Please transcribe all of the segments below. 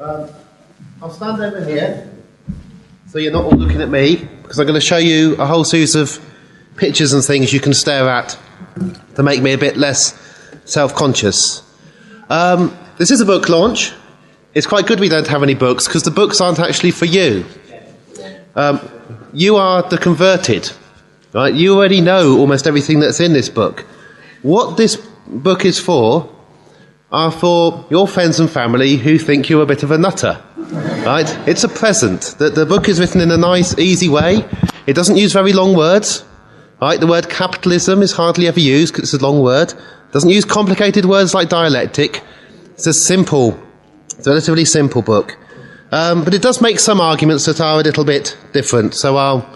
I'll stand over here, so you're not all looking at me, because I'm going to show you a whole series of pictures and things you can stare at to make me a bit less self-conscious. This is a book launch. It's quite good we don't have any books, because the books aren't actually for you. You are the converted, right? You already know almost everything that's in this book. What this book is for are for your friends and family who think you're a bit of a nutter, right? It's a present. The book is written in a nice, easy way. It doesn't use very long words, right? The word capitalism is hardly ever used because it's a long word. It doesn't use complicated words like dialectic. It's a relatively simple book. But it does make some arguments that are a little bit different, so I'll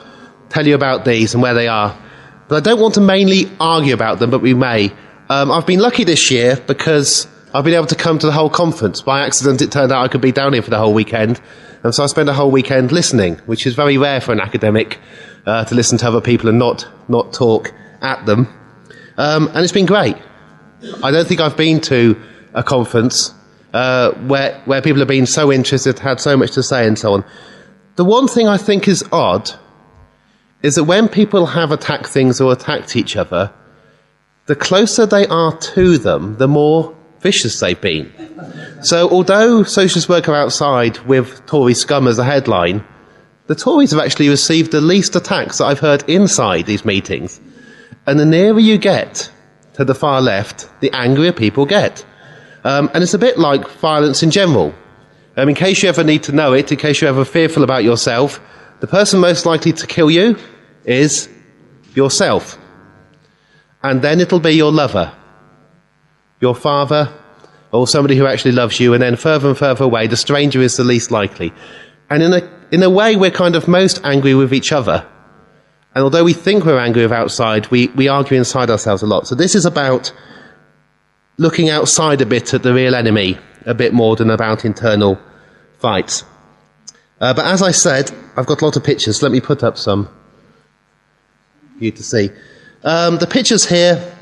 tell you about these and where they are. But I don't want to mainly argue about them, but we may. I've been lucky this year because I've been able to come to the whole conference. By accident, it turned out I could be down here for the whole weekend, and so I spent a whole weekend listening, which is very rare for an academic, to listen to other people and not talk at them. And it's been great. I don't think I've been to a conference where people have been so interested, had so much to say and so on. The one thing I think is odd is that when people have attacked things or attacked each other, the closer they are to them, the more vicious they've been. So although socialists work outside with Tory scum as a headline, the Tories have actually received the least attacks that I've heard inside these meetings. And the nearer you get to the far left, the angrier people get. And it's a bit like violence in general. In case you ever need to know it, in case you're ever fearful about yourself, the person most likely to kill you is yourself. And then it'll be your lover, your father, or somebody who actually loves you, and then further and further away, the stranger is the least likely. And in a way, we're kind of most angry with each other. And although we think we're angry with outside, we argue inside ourselves a lot. So this is about looking outside a bit at the real enemy, a bit more than about internal fights. But as I said, I've got a lot of pictures. Let me put up some for you to see. The pictures here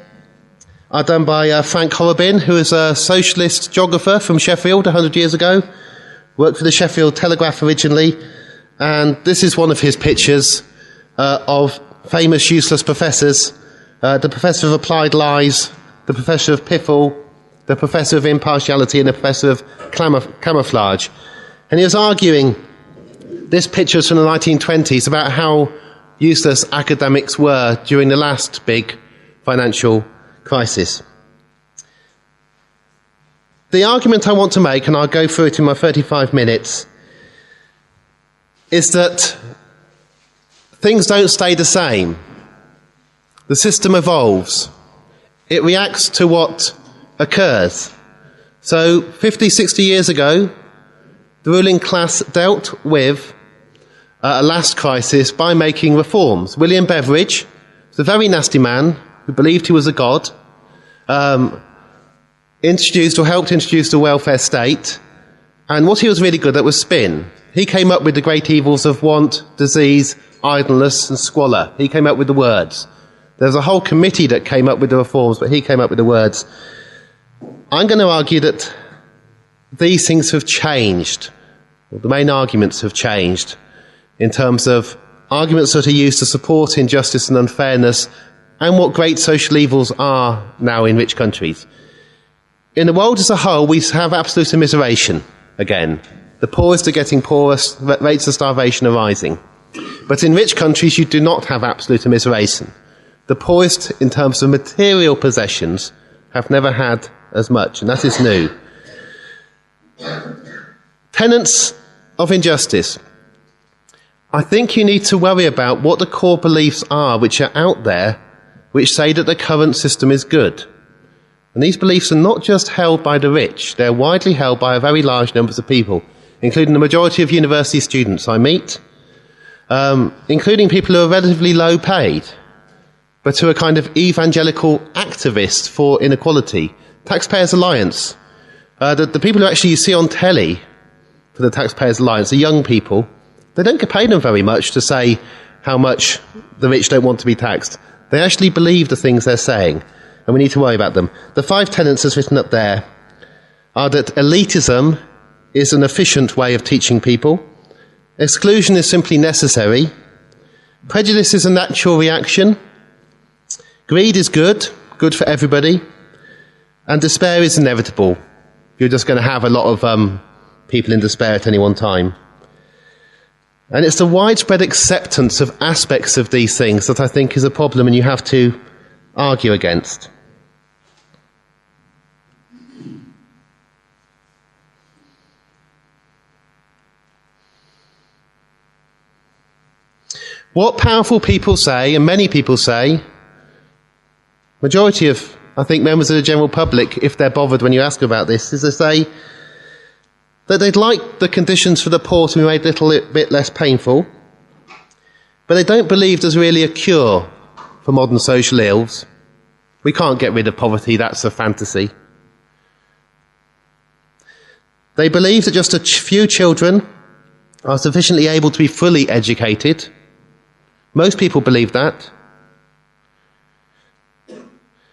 are done by Frank Horrobin, who is a socialist geographer from Sheffield 100 years ago. Worked for the Sheffield Telegraph originally. And this is one of his pictures of famous useless professors. The professor of applied lies, the professor of piffle, the professor of impartiality, and the professor of camouflage. And he was arguing, this picture is from the 1920s, about how useless academics were during the last big financial crisis. The argument I want to make, and I'll go through it in my 35 minutes, is that things don't stay the same. The system evolves. It reacts to what occurs. So 50, 60 years ago, the ruling class dealt with a last crisis by making reforms. William Beveridge was a very nasty man who believed he was a god, introduced or helped introduce the welfare state, and what he was really good at was spin. He came up with the great evils of want, disease, idleness and squalor. He came up with the words. There's a whole committee that came up with the reforms, but he came up with the words. I'm going to argue that these things have changed. Well, the main arguments have changed in terms of arguments that are used to support injustice and unfairness and what great social evils are now in rich countries. In the world as a whole, we have absolute immiseration again. The poorest are getting poorer, rates of starvation are rising. But in rich countries, you do not have absolute immiseration. The poorest, in terms of material possessions, have never had as much, and that is new. Tenets of injustice. I think you need to worry about what the core beliefs are which are out there, which say that the current system is good. And these beliefs are not just held by the rich, they're widely held by a very large number of people, including the majority of university students I meet, including people who are relatively low paid, but who are kind of evangelical activists for inequality. Taxpayers Alliance. The people who actually you see on telly for the Taxpayers Alliance are young people. They don't get paid them very much to say how much the rich don't want to be taxed. They actually believe the things they're saying, and we need to worry about them. The 5 tenets as written up there are that elitism is an efficient way of teaching people. Exclusion is simply necessary. Prejudice is a natural reaction. Greed is good for everybody. And despair is inevitable. You're just going to have a lot of people in despair at any one time. And it's the widespread acceptance of aspects of these things that I think is a problem and you have to argue against. What powerful people say, and many people say, majority of, I think, members of the general public, if they're bothered when you ask about this, is they say that they'd like the conditions for the poor to be made a little bit less painful, but they don't believe there's really a cure for modern social ills. We can't get rid of poverty, that's a fantasy. They believe that just a few children are sufficiently able to be fully educated. Most people believe that.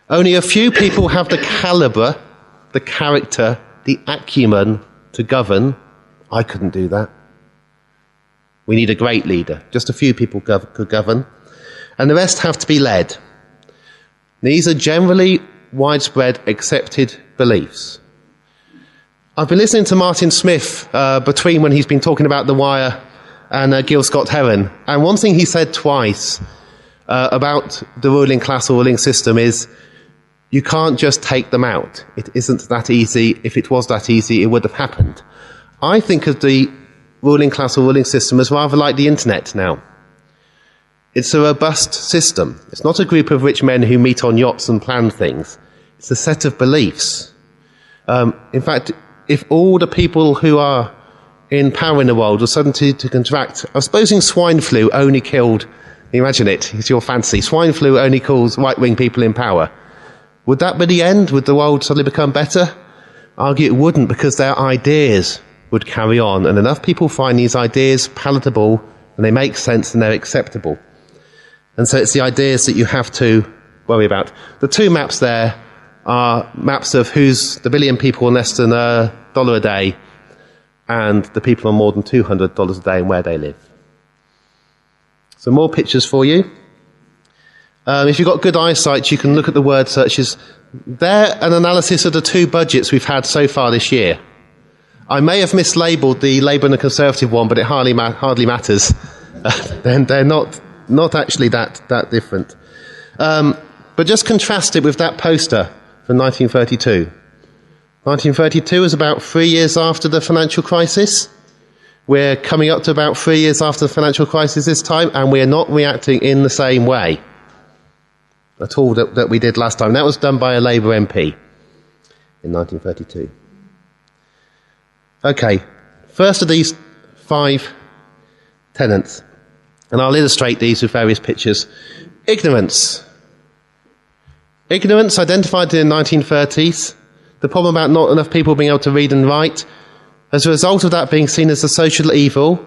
Only a few people have the calibre, the character, the acumen to govern. I couldn't do that. We need a great leader. Just a few people could govern. And the rest have to be led. These are generally widespread accepted beliefs. I've been listening to Martin Smith between when he's been talking about The Wire and Gil Scott-Heron. And one thing he said twice about the ruling class or ruling system is, you can't just take them out. It isn't that easy. If it was that easy, it would have happened. I think of the ruling class or ruling system as rather like the internet now. It's a robust system. It's not a group of rich men who meet on yachts and plan things. It's a set of beliefs. In fact, if all the people who are in power in the world were suddenly to contract, I was supposing swine flu only killed, imagine it, it's your fantasy, swine flu only kills right-wing people in power. Would that be the end? Would the world suddenly become better? I argue it wouldn't, because their ideas would carry on, and enough people find these ideas palatable, and they make sense, and they're acceptable. And so it's the ideas that you have to worry about. The two maps there are maps of who's the billion people on less than $1 a day, and the people on more than $200 a day and where they live. So more pictures for you. If you've got good eyesight, you can look at the word searches. They're an analysis of the two budgets we've had so far this year. I may have mislabelled the Labour and the Conservative one, but it hardly matters. They're not actually that different. But just contrast it with that poster from 1932. 1932 is about 3 years after the financial crisis. We're coming up to about 3 years after the financial crisis this time, and we're not reacting in the same way at all that we did last time. That was done by a Labour MP in 1932. Okay, first of these 5 tenets, and I'll illustrate these with various pictures. Ignorance. Ignorance, identified in the 1930s. The problem about not enough people being able to read and write. As a result of that being seen as a social evil,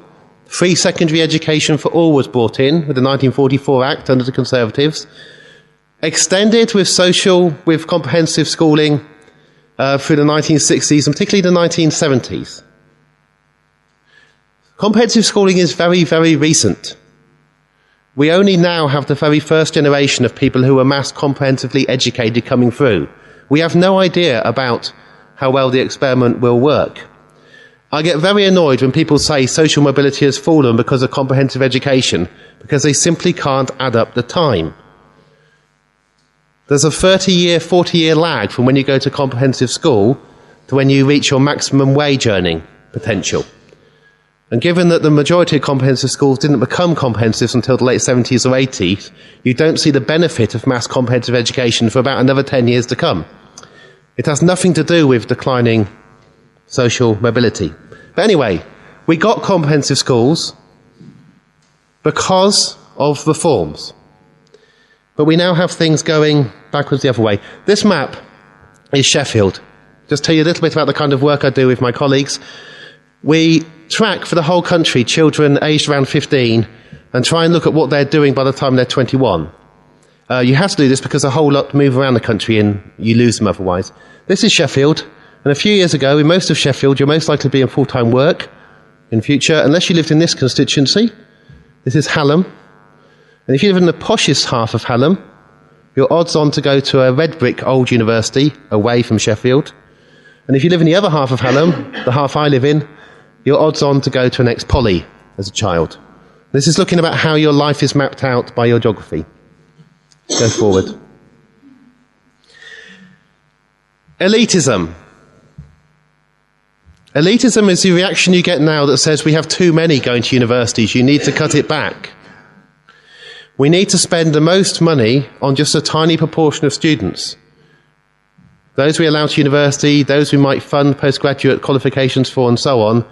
free secondary education for all was brought in with the 1944 Act under the Conservatives. Extended with comprehensive schooling through the 1960s and particularly the 1970s. Comprehensive schooling is very, very recent. We only now have the very first generation of people who are mass comprehensively educated coming through. We have no idea about how well the experiment will work. I get very annoyed when people say social mobility has fallen because of comprehensive education, because they simply can't add up the time. There's a 30-year, 40-year lag from when you go to comprehensive school to when you reach your maximum wage earning potential. And given that the majority of comprehensive schools didn't become comprehensive until the late 70s or 80s, you don't see the benefit of mass comprehensive education for about another 10 years to come. It has nothing to do with declining social mobility. But anyway, we got comprehensive schools because of reforms. But we now have things going backwards the other way. This map is Sheffield. Just tell you a little bit about the kind of work I do with my colleagues. We track for the whole country children aged around 15 and try and look at what they're doing by the time they're 21. You have to do this because a whole lot move around the country and you lose them otherwise. This is Sheffield. And a few years ago, in most of Sheffield, you're most likely to be in full-time work in future, unless you lived in this constituency. This is Hallam. And if you live in the poshest half of Hallam, your odds on to go to a red brick old university away from Sheffield. And if you live in the other half of Hallam, the half I live in, your odds on to go to an ex-poly as a child. This is looking about how your life is mapped out by your geography. Go forward. Elitism. Elitism is the reaction you get now that says we have too many going to universities, you need to cut it back. We need to spend the most money on just a tiny proportion of students. Those we allow to university, those we might fund postgraduate qualifications for and so on,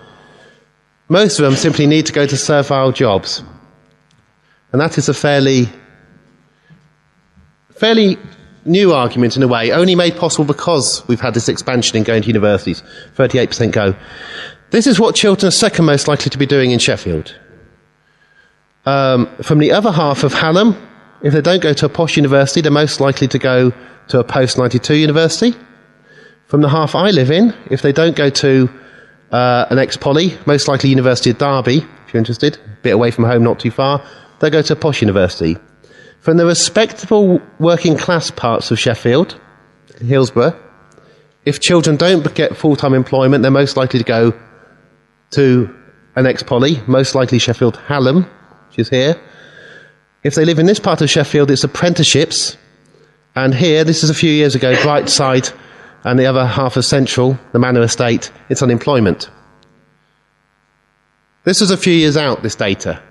most of them simply need to go to servile jobs. And that is a fairly new argument in a way, only made possible because we've had this expansion in going to universities. 38% go. This is what children are second most likely to be doing in Sheffield. From the other half of Hallam, if they don't go to a posh university, they're most likely to go to a post-92 university. From the half I live in, if they don't go to an ex-poly, most likely University of Derby, if you're interested, a bit away from home, not too far, they'll go to a posh university. From the respectable working class parts of Sheffield, Hillsborough, if children don't get full-time employment, they're most likely to go to an ex-poly, most likely Sheffield Hallam, which is here. If they live in this part of Sheffield, it's apprenticeships. And here, this is a few years ago, Brightside and the other half of Central, the Manor Estate, it's unemployment. This was a few years out, this data.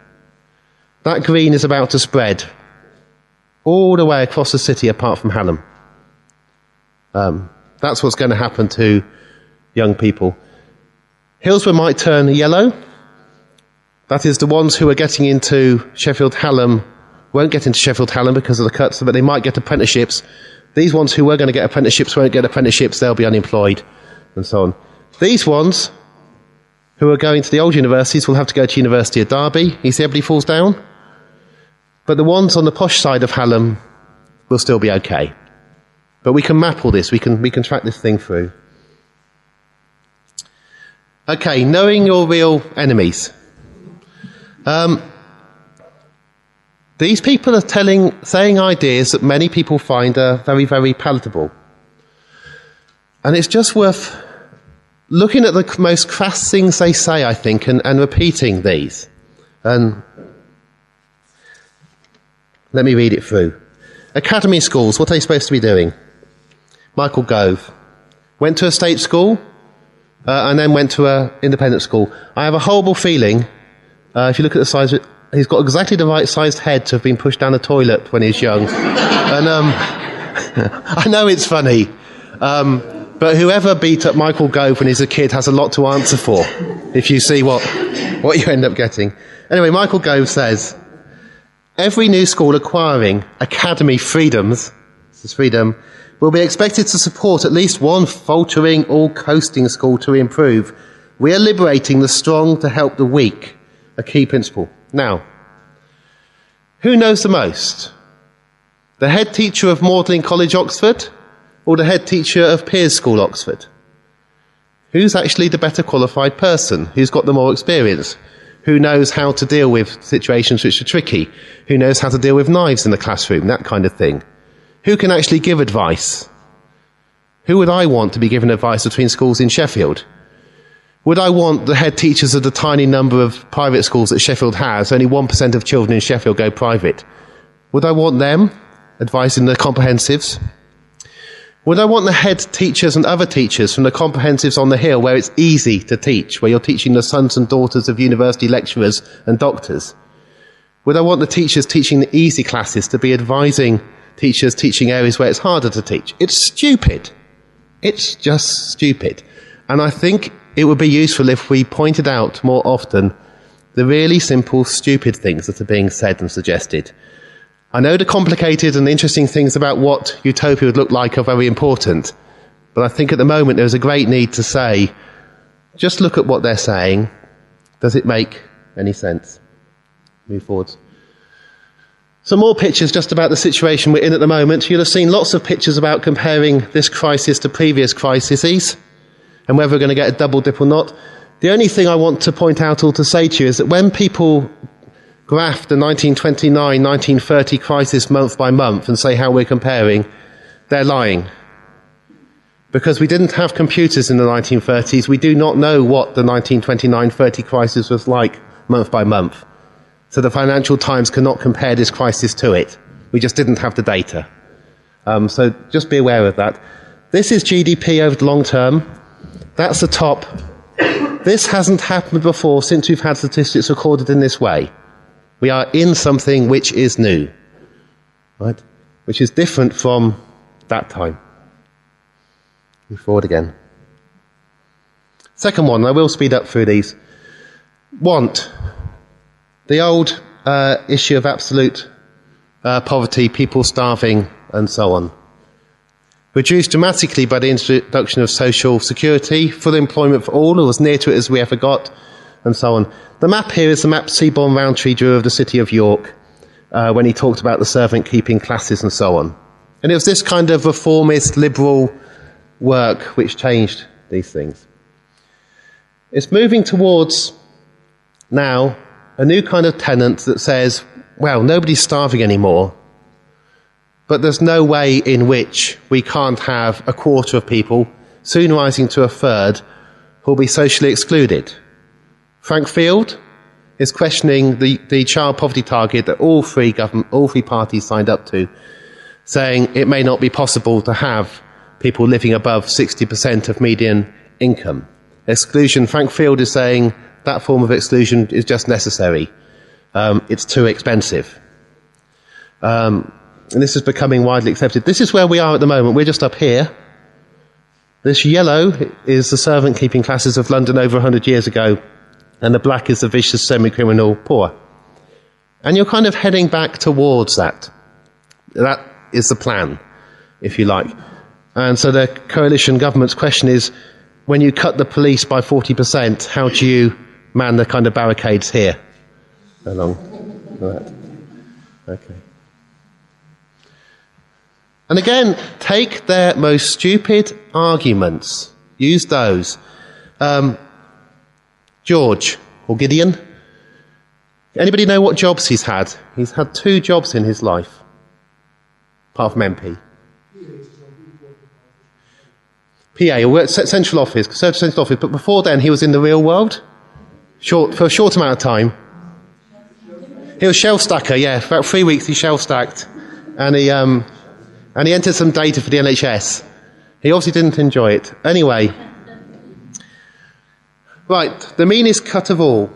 That green is about to spread all the way across the city apart from Hallam. That's what's going to happen to young people. Hillsborough might turn yellow. That is, the ones who are getting into Sheffield Hallam won't get into Sheffield Hallam because of the cuts, but they might get apprenticeships. These ones who were going to get apprenticeships won't get apprenticeships, they'll be unemployed, and so on. These ones who are going to the old universities will have to go to University of Derby. You see everybody falls down? But the ones on the posh side of Hallam will still be okay. But we can map all this, we can track this thing through. Okay, knowing your real enemies. These people are saying ideas that many people find are very, very palatable. And it's just worth looking at the most crass things they say, I think, and repeating these. And let me read it through. Academy schools, what are they supposed to be doing? Michael Gove went to a state school and then went to an independent school. I have a horrible feeling, if you look at the size of it, he's got exactly the right sized head to have been pushed down a toilet when he was young. And I know it's funny, but whoever beat up Michael Gove when he was a kid has a lot to answer for, if you see what you end up getting. Anyway, Michael Gove says, every new school acquiring academy freedoms, this is freedom, will be expected to support at least one faltering or coasting school to improve. We are liberating the strong to help the weak, a key principle. Now, who knows the most? The head teacher of Magdalen College, Oxford, or the head teacher of Piers School, Oxford? Who's actually the better qualified person? Who's got the more experience? Who knows how to deal with situations which are tricky? Who knows how to deal with knives in the classroom? That kind of thing. Who can actually give advice? Who would I want to be given advice between schools in Sheffield? Would I want the head teachers of the tiny number of private schools that Sheffield has? Only 1% of children in Sheffield go private. Would I want them advising the comprehensives? Would I want the head teachers and other teachers from the comprehensives on the hill where it's easy to teach, where you're teaching the sons and daughters of university lecturers and doctors? Would I want the teachers teaching the easy classes to be advising teachers teaching areas where it's harder to teach? It's stupid. It's just stupid. And I think it would be useful if we pointed out more often the really simple, stupid things that are being said and suggested. I know the complicated and interesting things about what utopia would look like are very important, but I think at the moment there's a great need to say, just look at what they're saying. Does it make any sense? Move forwards. Some more pictures just about the situation we're in at the moment. You'll have seen lots of pictures about comparing this crisis to previous crises. and whether we're going to get a double dip or not. The only thing I want to point out or to say to you is that when people graph the 1929-1930 crisis month by month and say how we're comparing, they're lying. Because we didn't have computers in the 1930s, we do not know what the 1929-30 crisis was like month by month. So the Financial Times cannot compare this crisis to it. We just didn't have the data. So just be aware of that. This is GDP over the long term. That's the top. This hasn't happened before since we've had statistics recorded in this way. We are in something which is new, right? Which is different from that time. Move forward again. Second one, I will speed up through these. Want. The old issue of absolute poverty, people starving, and so on. Reduced dramatically by the introduction of social security, full employment for all, or as near to it as we ever got, and so on. The map here is the map Seaborn Rowntree drew of the city of York when he talked about the servant-keeping classes and so on. And it was this kind of reformist, liberal work which changed these things. It's moving towards, now, a new kind of tenant that says, well, nobody's starving anymore, but there's no way in which we can't have a quarter of people, soon rising to a third, who will be socially excluded. Frank Field is questioning the child poverty target that all three parties signed up to, saying it may not be possible to have people living above 60% of median income. Exclusion, Frank Field is saying that form of exclusion is just necessary. It's too expensive. And this is becoming widely accepted. This is where we are at the moment. We're just up here. This yellow is the servant-keeping classes of London over 100 years ago, and the black is the vicious semi-criminal poor. And you're kind of heading back towards that. That is the plan, if you like. And so the coalition government's question is, when you cut the police by 40%, how do you man the kind of barricades here? Along that. Okay. And again, take their most stupid arguments. Use those. George, or Gideon. Anybody know what jobs he's had? He's had 2 jobs in his life, apart from MP. PA, or central office, Conservative Central Office, but before then he was in the real world, for a short amount of time. He was shelf stacker, yeah, for about 3 weeks he shelf stacked, and he entered some data for the NHS. He obviously didn't enjoy it. Anyway, right, the meanest cut of all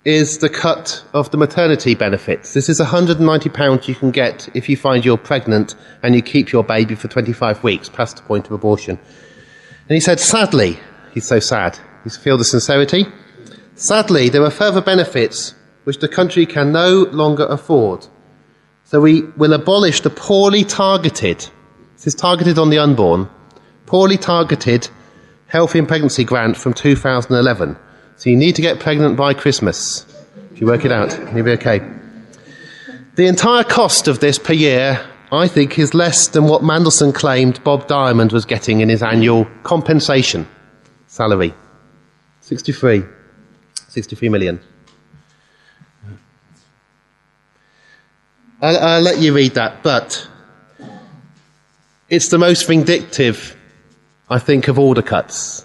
is the cut of the maternity benefits. This is £190 you can get if you find you're pregnant and you keep your baby for 25 weeks past the point of abortion. And he said, sadly, he's so sad, you feel the sincerity, sadly there are further benefits which the country can no longer afford. So we will abolish the poorly targeted, this is targeted on the unborn, poorly targeted health in pregnancy grant from 2011. So you need to get pregnant by Christmas. If you work it out, you'll be okay. The entire cost of this per year, I think, is less than what Mandelson claimed Bob Diamond was getting in his annual compensation salary. 63 million. I'll let you read that, but it's the most vindictive, I think, of all the cuts.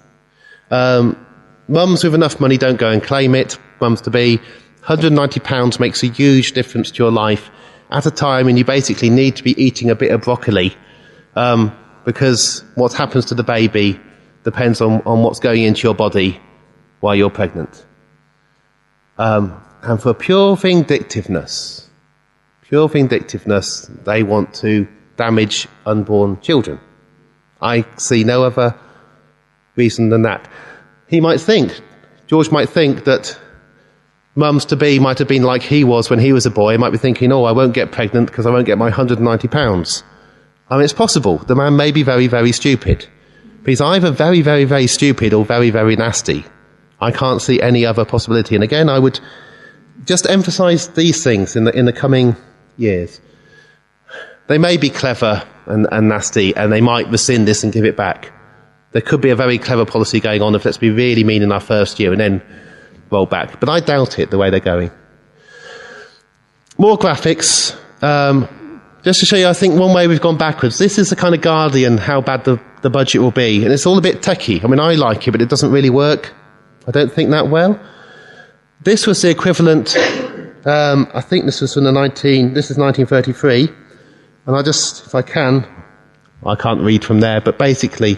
Mums with enough money don't go and claim it. Mums-to-be, £190 makes a huge difference to your life at a time when you basically need to be eating a bit of broccoli, because what happens to the baby depends on what's going into your body while you're pregnant. And for pure vindictiveness, they want to damage unborn children. I see no other reason than that. George might think that mums-to-be might have been like he was when he was a boy. He might be thinking, I won't get pregnant because I won't get my £190. I mean, it's possible. The man may be very, very stupid. But he's either very, very, very stupid or very, very nasty. I can't see any other possibility. And again, I would just emphasise these things in the coming years. They may be clever and nasty, and they might rescind this and give it back. there could be a very clever policy going on if let's be really mean in our first year and then roll back. But I doubt it, the way they're going. More graphics. Just to show you, I think, one way we've gone backwards. This is the kind of Guardian, how bad the budget will be. And it's all a bit techie. I mean, I like it, but it doesn't really work. I don't think that well. This was the equivalent, I think this was from this is 1933. And I just, if I can't read from there, but basically,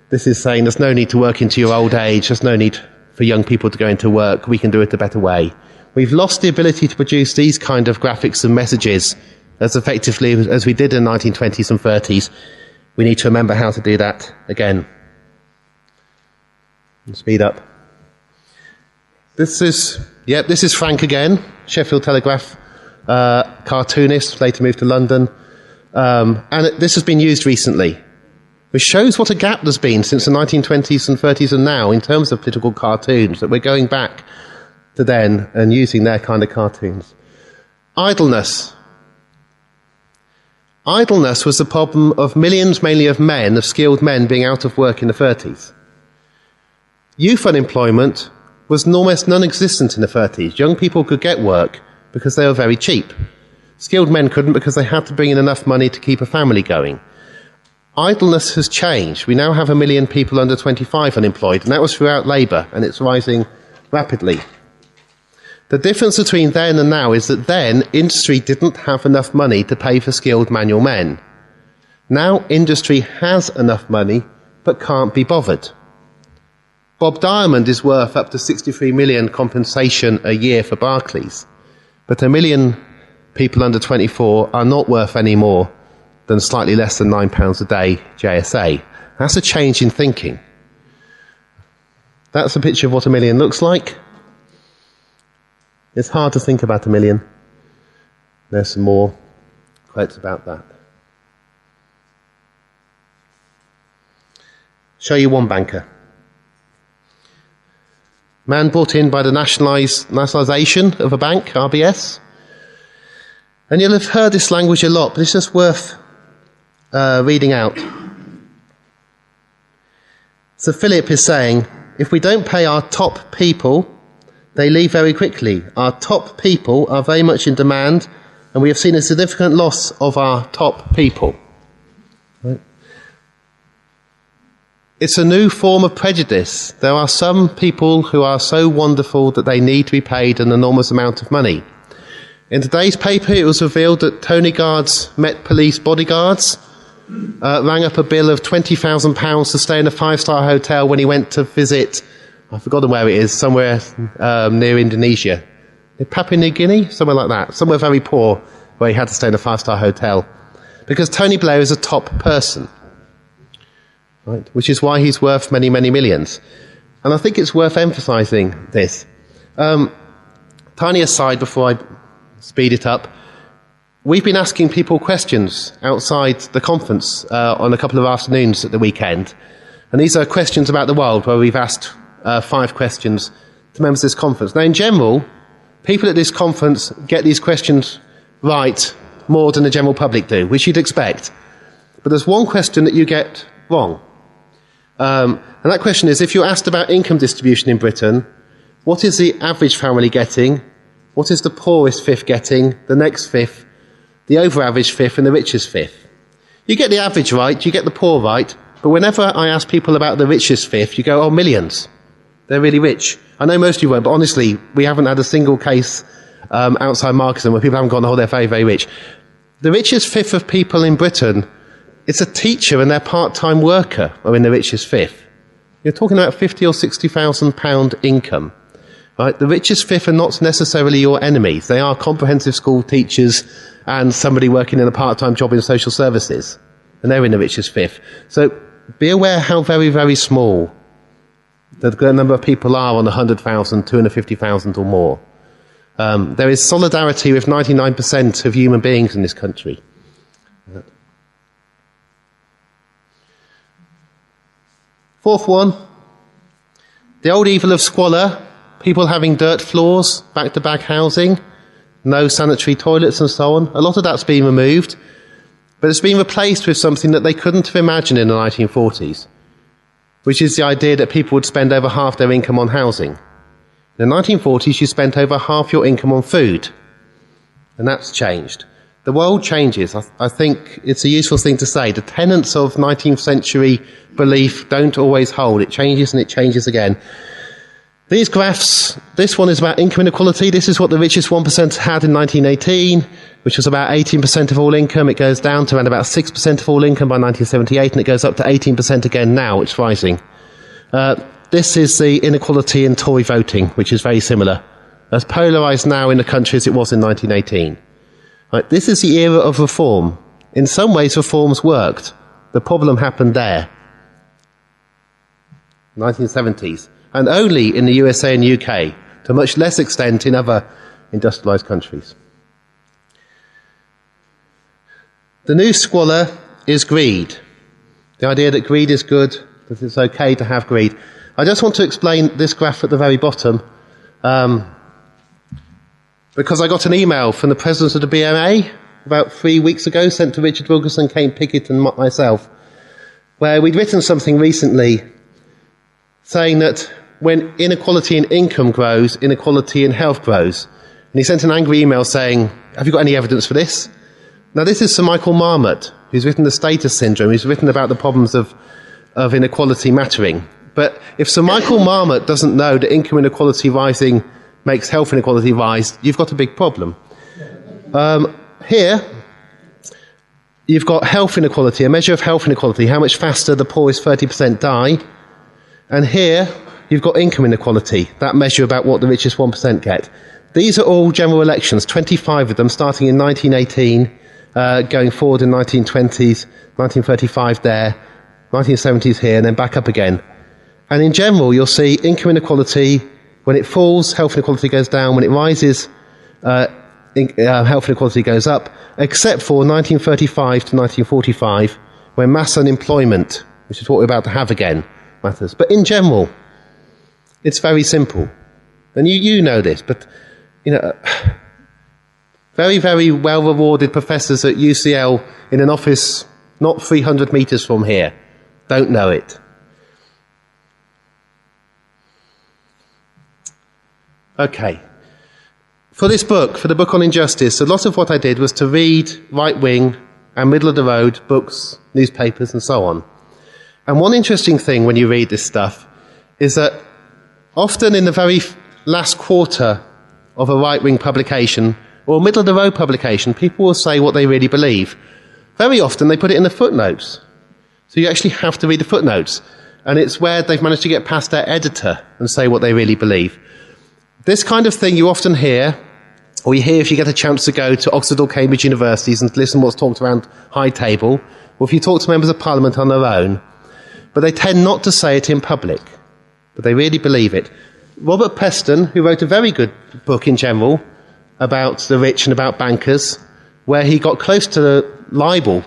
this is saying there's no need to work into your old age. There's no need for young people to go into work. We can do it a better way. We've lost the ability to produce these kind of graphics and messages as effectively as we did in the 1920s and 30s. We need to remember how to do that again. Speed up. This is Frank again, Sheffield Telegraph cartoonist, later moved to London. And this has been used recently, which shows what a gap there's been since the 1920s and 30s and now in terms of political cartoons, that we're going back to then and using their kind of cartoons. Idleness. Idleness was the problem of millions, mainly of men, of skilled men, being out of work in the 30s. Youth unemployment was almost non-existent in the 30s. Young people could get work because they were very cheap. Skilled men couldn't because they had to bring in enough money to keep a family going. Idleness has changed. We now have 1 million people under 25 unemployed, and that was throughout Labour, and it's rising rapidly. The difference between then and now is that then industry didn't have enough money to pay for skilled manual men. Now industry has enough money but can't be bothered. Bob Diamond is worth up to 63 million compensation a year for Barclays, but 1 million people under 24 are not worth any more than slightly less than £9 a day JSA. That's a change in thinking. That's a picture of what 1 million looks like. It's hard to think about 1 million. There's some more quotes about that. Show you one banker. Man brought in by the nationalisation of a bank, RBS. And you'll have heard this language a lot, but it's just worth reading out. So Philip is saying, if we don't pay our top people, they leave very quickly. Our top people are very much in demand, and we have seen a significant loss of our top people. Right? It's a new form of prejudice. There are some people who are so wonderful that they need to be paid an enormous amount of money. In today's paper, it was revealed that Tony Guard's Met Police bodyguards rang up a bill of £20,000 to stay in a 5-star hotel when he went to visit, I've forgotten where it is, somewhere near Indonesia. Papua New Guinea? Somewhere like that. Somewhere very poor where he had to stay in a 5-star hotel. Because Tony Blair is a top person. Right? Which is why he's worth many, many millions. And I think it's worth emphasising this. Tiny aside before I speed it up. We've been asking people questions outside the conference on a couple of afternoons at the weekend. And these are questions about the world where we've asked 5 questions to members of this conference. Now, in general, people at this conference get these questions right more than the general public do, which you'd expect. But there's one question that you get wrong. And that question is, if you're asked about income distribution in Britain, what is the average family getting? What is the poorest fifth getting? The next fifth? The over-average fifth? And the richest fifth? You get the average right, you get the poor right, but whenever I ask people about the richest fifth, you go, oh, millions. They're really rich. I know most of you won't, but honestly, we haven't had a single case outside Marxism where people haven't gone, oh, they're very, very rich. The richest fifth of people in Britain, it's a teacher and their part-time worker are in the richest fifth. You're talking about £50,000 or £60,000 income. Right? The richest fifth are not necessarily your enemies. They are comprehensive school teachers and somebody working in a part-time job in social services. And they're in the richest fifth. So be aware how very, very small the number of people are on 100,000, 250,000 or more. There is solidarity with 99% of human beings in this country. Fourth one, the old evil of squalor, people having dirt floors, back-to-back housing, no sanitary toilets and so on. A lot of that's been removed, but it's been replaced with something that they couldn't have imagined in the 1940s. which is the idea that people would spend over half their income on housing. In the 1940s, you spent over half your income on food. And that's changed. The world changes. I think it's a useful thing to say. The tenets of 19th century belief don't always hold. It changes and it changes again. These graphs, this one is about income inequality. This is what the richest 1% had in 1918, which was about 18% of all income. It goes down to around about 6% of all income by 1978, and it goes up to 18% again now. It's rising. This is the inequality in Tory voting, which is very similar. As polarised now in the country as it was in 1918. Right, this is the era of reform. In some ways, reforms worked. The problem happened there. 1970s. And only in the USA and UK, to a much less extent in other industrialised countries. The new squalor is greed. The idea that greed is good, that it's okay to have greed. I just want to explain this graph at the very bottom, because I got an email from the president of the BMA about 3 weeks ago, sent to Richard Wilkinson, Kane Pickett and myself, where we'd written something recently saying that when inequality in income grows, inequality in health grows. And he sent an angry email saying, have you got any evidence for this? Now this is Sir Michael Marmot, who's written The Status Syndrome. He's written about the problems of inequality mattering. But if Sir Michael Marmot doesn't know that income inequality rising makes health inequality rise, you've got a big problem. Here, you've got health inequality, a measure of health inequality, how much faster the poorest 30% die. And here, you've got income inequality, that measure about what the richest 1% get. These are all general elections, 25 of them, starting in 1918, going forward in 1920s, 1935 there, 1970s here, and then back up again. And in general, you'll see income inequality, when it falls, health inequality goes down. When it rises, health inequality goes up, except for 1935 to 1945, when mass unemployment, which is what we're about to have again, matters. But in general, it's very simple. And you know this, but, very, very well-rewarded professors at UCL in an office not 300 metres from here don't know it. Okay. For this book, for the book on injustice, a lot of what I did was to read right-wing and middle-of-the-road books, newspapers, and so on. And one interesting thing when you read this stuff is that often in the very last quarter of a right-wing publication or a middle-of-the-road publication, people will say what they really believe. Very often they put it in the footnotes. So you actually have to read the footnotes. And it's where they've managed to get past their editor and say what they really believe. This kind of thing you often hear, or you hear if you get a chance to go to Oxford or Cambridge universities and listen to what's talked around high table, or if you talk to members of parliament on their own, but they tend not to say it in public, but they really believe it. Robert Preston, who wrote a very good book in general about the rich and about bankers, where he got close to libel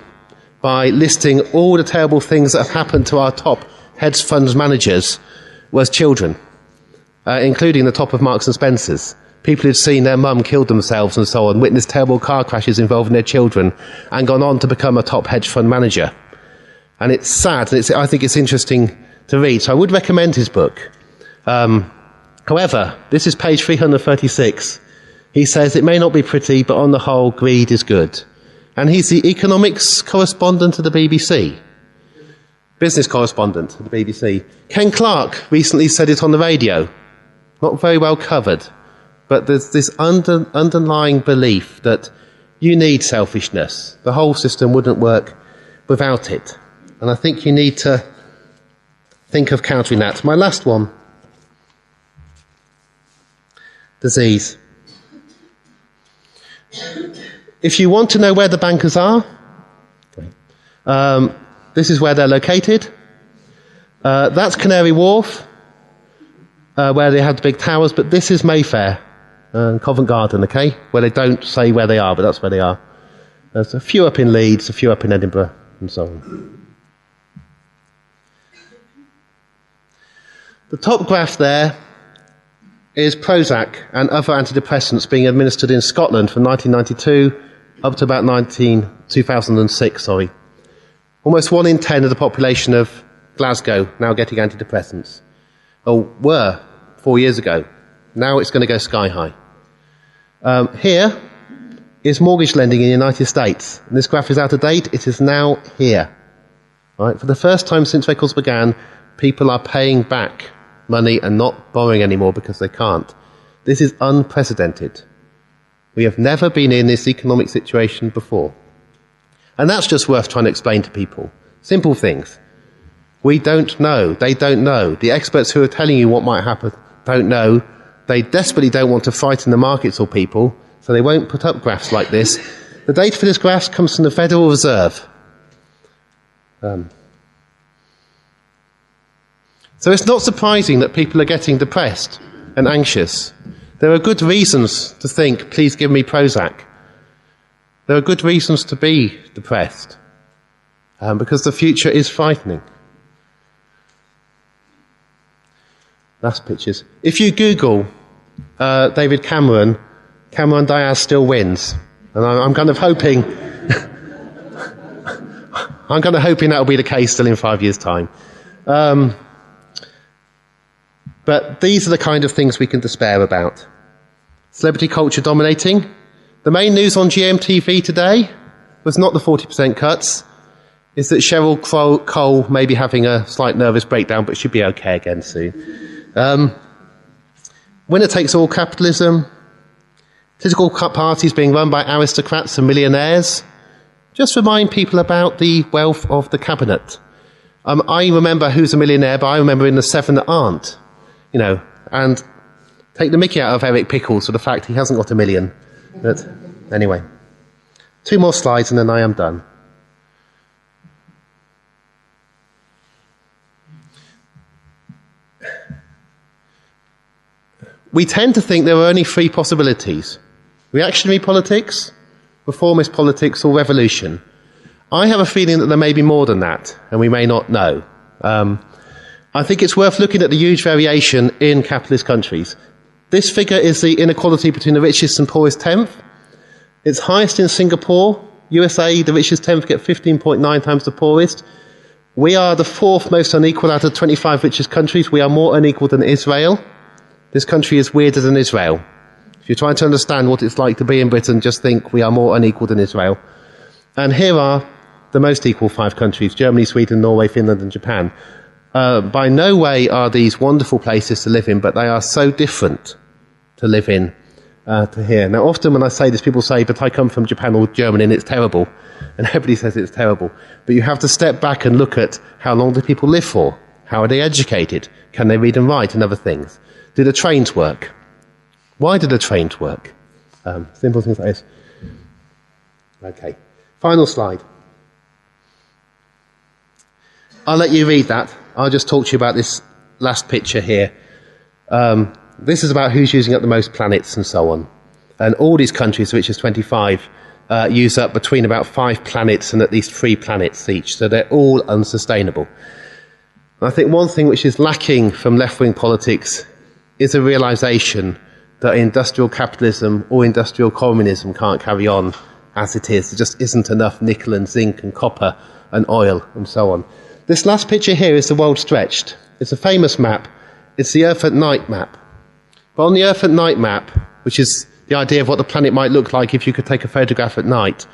by listing all the terrible things that have happened to our top hedge fund managers, was children. Including the top of Marks and Spencer's. People who'd seen their mum killed themselves and so on, witnessed terrible car crashes involving their children, and gone on to become a top hedge fund manager. And it's sad, and I think it's interesting to read, so I would recommend his book. However, this is page 336. He says, it may not be pretty, but on the whole, greed is good. And he's the economics correspondent at the BBC. Business correspondent at the BBC. Ken Clarke recently said it on the radio. Not very well covered, but there's this underlying belief that you need selfishness. The whole system wouldn't work without it. And I think you need to think of countering that. My last one. Disease. If you want to know where the bankers are, this is where they're located. That's Canary Wharf, where they have the big towers, but this is Mayfair and Covent Garden, okay, where they don't say where they are, but that's where they are. There's a few up in Leeds, a few up in Edinburgh, and so on. The top graph there is Prozac and other antidepressants being administered in Scotland from 1992 up to about 2006. Almost 1 in 10 of the population of Glasgow, now getting antidepressants. Or were 4 years ago. Now it's going to go sky high. Here is mortgage lending in the United States. And this graph is out of date. It is now here. Right? For the first time since records began, people are paying back money and not borrowing anymore because they can't. This is unprecedented. We have never been in this economic situation before. And that's just worth trying to explain to people. Simple things. We don't know. They don't know. The experts who are telling you what might happen don't know. They desperately don't want to frighten the markets or people, so they won't put up graphs like this. The data for this graph comes from the Federal Reserve. So it's not surprising that people are getting depressed and anxious. There are good reasons to think, please give me Prozac. There are good reasons to be depressed, because the future is frightening. Last pictures. If you Google David Cameron, Cameron Diaz still wins. And I'm kind of hoping that'll be the case still in 5 years' time. But these are the kind of things we can despair about. Celebrity culture dominating. The main news on GMTV today was not the 40% cuts. It's that Cheryl Cole may be having a slight nervous breakdown, but should be okay again soon. Winner takes all capitalism. Political parties being run by aristocrats and millionaires. Just remind people about the wealth of the cabinet. I remember who's a millionaire, but I remember in the seven that aren't. And take the mickey out of Eric Pickles for the fact he hasn't got $1 million. But anyway, 2 more slides and then I am done. We tend to think there are only 3 possibilities. Reactionary politics, reformist politics, or revolution. I have a feeling that there may be more than that, and we may not know. I think it's worth looking at the huge variation in capitalist countries. This figure is the inequality between the richest and poorest tenth. It's highest in Singapore. USA, the richest tenth, get 15.9 times the poorest. We are the 4th most unequal out of 25 richest countries. We are more unequal than Israel. This country is weirder than Israel. If you're trying to understand what it's like to be in Britain, just think we are more unequal than Israel. And here are the most equal 5 countries: Germany, Sweden, Norway, Finland and Japan. By no way are these wonderful places to live in, but they are so different to live in to here. Now, often when I say this, people say, but I come from Japan or Germany and it's terrible. And everybody says it's terrible. But you have to step back and look at how long do people live for? How are they educated? Can they read and write and other things? Do the trains work? Why do the trains work? Simple things like this. Okay. Final slide. I'll let you read that. I'll just talk to you about this last picture here. This is about who's using up the most planets and so on. And all these countries, which is 25, use up between about 5 planets and at least 3 planets each. So they're all unsustainable. And I think one thing which is lacking from left-wing politics is a realization that industrial capitalism or industrial communism can't carry on as it is. There just isn't enough nickel and zinc and copper and oil and so on. This last picture here is the world stretched. It's a famous map. It's the Earth at night map. But on the Earth at night map, which is the idea of what the planet might look like if you could take a photograph at night,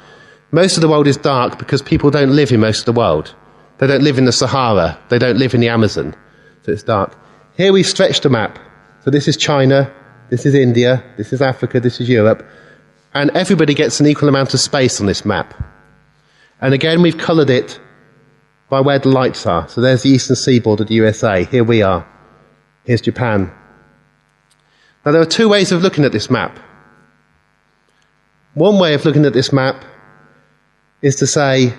most of the world is dark because people don't live in most of the world. They don't live in the Sahara. They don't live in the Amazon. So it's dark. Here we've stretched the map. So this is China, this is India, this is Africa, this is Europe. And everybody gets an equal amount of space on this map. And again, we've coloured it by where the lights are. So there's the eastern seaboard of the USA. Here we are. Here's Japan. Now, there are 2 ways of looking at this map. One way of looking at this map is to say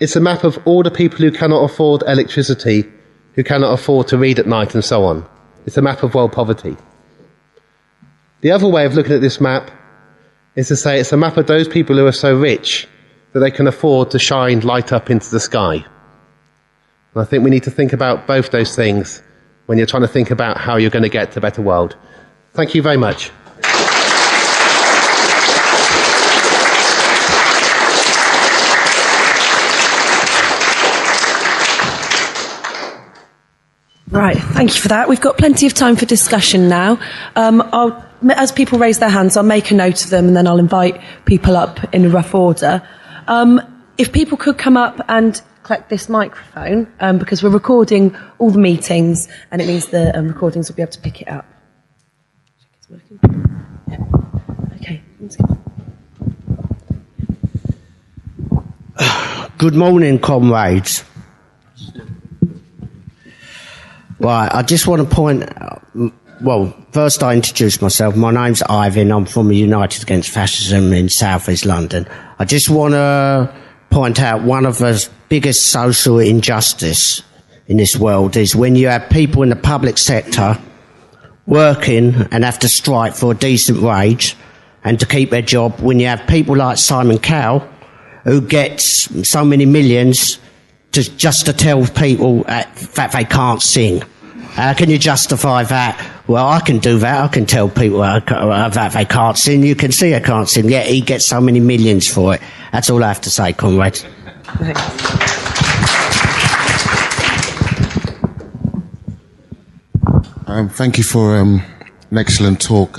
it's a map of all the people who cannot afford electricity, who cannot afford to read at night and so on. It's a map of world poverty. The other way of looking at this map is to say it's a map of those people who are so rich that they can afford to shine light up into the sky. And I think we need to think about both those things when you're trying to think about how you're going to get to a better world. Thank you very much. Right, thank you for that. We've got plenty of time for discussion now. As people raise their hands, I'll make a note of them and then I'll invite people up in a rough order. If people could come up and collect this microphone, because we're recording all the meetings and it means the recordings will be able to pick it up. Check it's working. Yeah. Okay. Good morning, comrades. Right, I just want to point out, well, first I introduce myself. My name's Ivan. I'm from the United Against Fascism in South East London. I just want to point out one of the biggest social injustice in this world is when you have people in the public sector working and have to strike for a decent wage and to keep their job, when you have people like Simon Cowell who gets so many millions just to tell people that they can't sing. How can you justify that? Well, I can do that. I can tell people that they can't sing. You can see I can't sing. Yet he gets so many millions for it. That's all I have to say, comrades. Thank you for an excellent talk.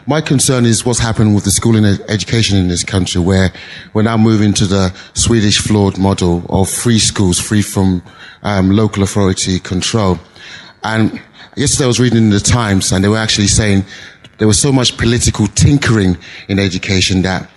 My concern is what's happened with the schooling education in this country, where we're now moving to the Swedish flawed model of free schools, free from local authority control. And yesterday I was reading in the Times, and they were actually saying there was so much political tinkering in education that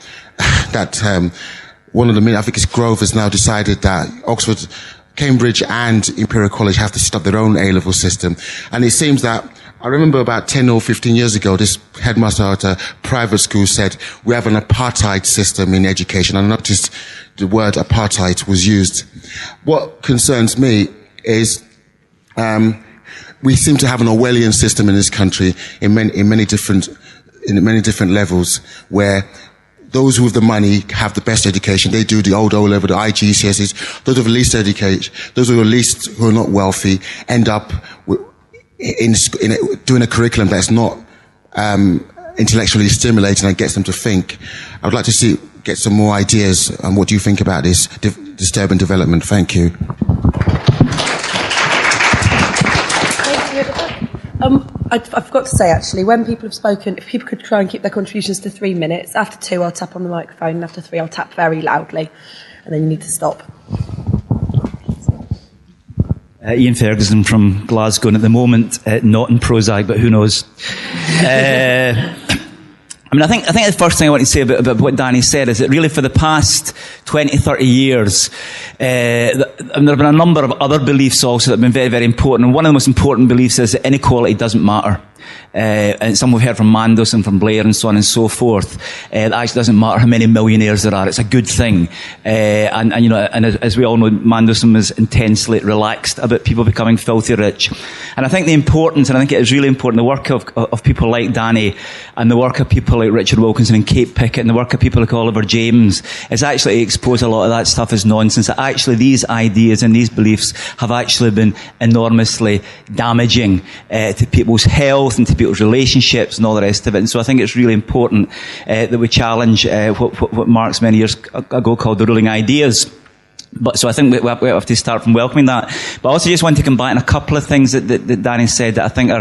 one of the I think it's Grove has now decided that Oxford, Cambridge and Imperial College have to set up their own A-level system. And it seems that, I remember about 10 or 15 years ago, this headmaster at a private school said, we have an apartheid system in education. I noticed the word apartheid was used. What concerns me is, we seem to have an Orwellian system in this country in many different levels, where those who have the money have the best education. They do the old O-level, the IGCSEs. Those who have the least education, those who are not wealthy, end up doing a curriculum that's not intellectually stimulating and gets them to think. I would like to get some more ideas on what do you think about this disturbing development. Thank you. I forgot to say, actually, when people have spoken, if people could try and keep their contributions to 3 minutes, after 2 I'll tap on the microphone, and after 3 I'll tap very loudly, and then you need to stop. Ian Ferguson from Glasgow, and at the moment, not in Prozac, but who knows. I think the first thing I want to say about what Danny said is that really for the past 20, 30 years, there have been a number of other beliefs also that have been very, very important. And one of the most important beliefs is that inequality doesn't matter. And some we've heard from Mandos and from Blair and so on and so forth. It actually doesn't matter how many millionaires there are. It's a good thing. And as we all know, Mandelson was intensely relaxed about people becoming filthy rich. And I think the importance, and I think it is really important, the work of people like Danny and the work of people like Richard Wilkinson and Kate Pickett and the work of people like Oliver James is actually to expose a lot of that stuff as nonsense. That actually these ideas and these beliefs have actually been enormously damaging to people's health and to people's relationships and all the rest of it. And so I think it's really important that we challenge what Marx many years ago called the ruling ideas. But so I think we have to start from welcoming that. But I also just want to come back on a couple of things that Danny said that I think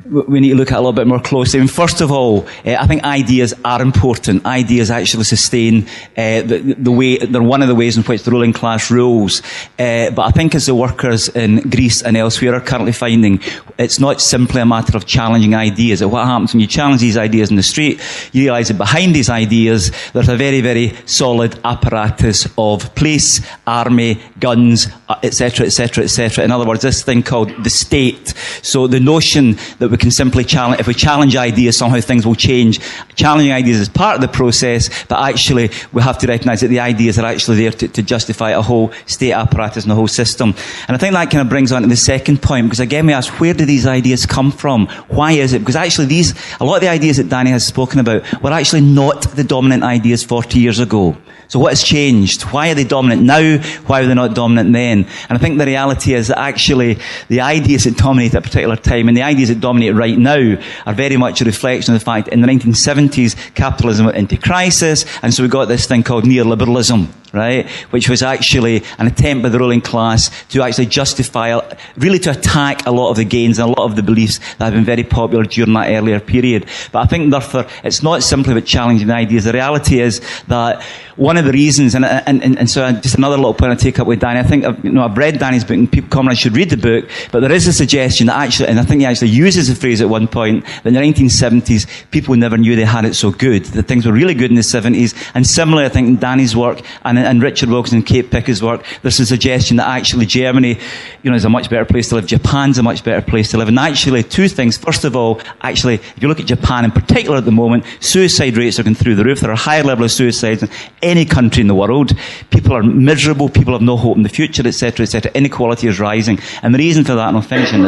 we need to look at a little bit more closely. I mean, first of all, I think ideas are important. Ideas actually sustain the way. They're one of the ways in which the ruling class rules. But I think as the workers in Greece and elsewhere are currently finding, it's not simply a matter of challenging ideas. What happens when you challenge these ideas in the street, you realise that behind these ideas there's a very, very solid apparatus of police, army, guns, etc., etc., etc. In other words, this thing called the state. So the notion that we can simply challenge, if we challenge ideas, somehow things will change. Challenging ideas is part of the process, but actually we have to recognise that the ideas are actually there to justify a whole state apparatus and a whole system. And I think that kind of brings on to the second point, because again we ask, where do these ideas come from? Why is it? Because actually a lot of the ideas that Danny has spoken about were actually not the dominant ideas 40 years ago. So what has changed? Why are they dominant now? Why were they not dominant then? And I think the reality is that actually the ideas that dominate at a particular time and the ideas that dominate right now are very much a reflection of the fact in the 1970s capitalism went into crisis, and so we got this thing called neoliberalism. right? Which was actually an attempt by the ruling class to actually justify, really to attack a lot of the gains and a lot of the beliefs that have been very popular during that earlier period. But I think, therefore, it's not simply about challenging the ideas. The reality is that one of the reasons, and so just another little point I take up with Danny, I think, I've read Danny's book, and people commonly should read the book, but there is a suggestion that actually, and I think he actually uses the phrase at one point, that in the 1970s, people never knew they had it so good, that things were really good in the 70s, and similarly, I think in Danny's work, and Richard Wilkins and Kate Pickett's work, there's a suggestion that actually Germany, is a much better place to live, Japan's a much better place to live, and actually, two things. First of all, actually, if you look at Japan in particular at the moment, suicide rates are going through the roof. There are a higher level of suicides than any country in the world. People are miserable, people have no hope in the future, etc., etc. Inequality is rising. And the reason for that, and I'll finishing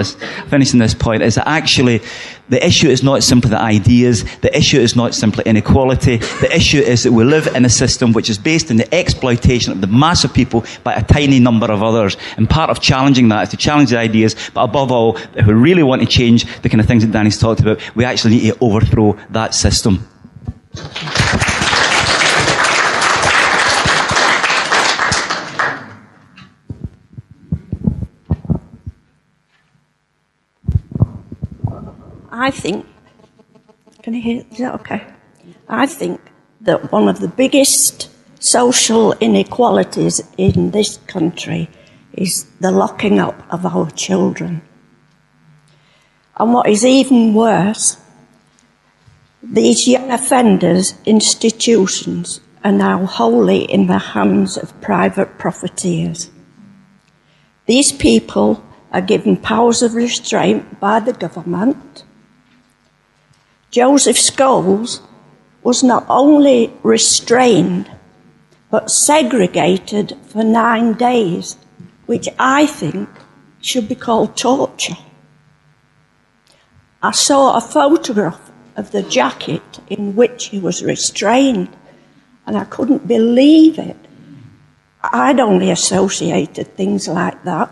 this point, is that actually the issue is not simply the ideas, the issue is not simply inequality, the issue is that we live in a system which is based on the exploitation of the mass of people by a tiny number of others. And part of challenging that is to challenge the ideas, but above all, if we really want to change the kind of things that Danny's talked about, we actually need to overthrow that system. I think, can you hear, is that okay? I think that one of the biggest social inequalities in this country is the locking up of our children. And what is even worse, these young offenders' institutions are now wholly in the hands of private profiteers. These people are given powers of restraint by the government. Joseph Scholes was not only restrained, but segregated for 9 days, which I think should be called torture. I saw a photograph of the jacket in which he was restrained, and I couldn't believe it. I'd only associated things like that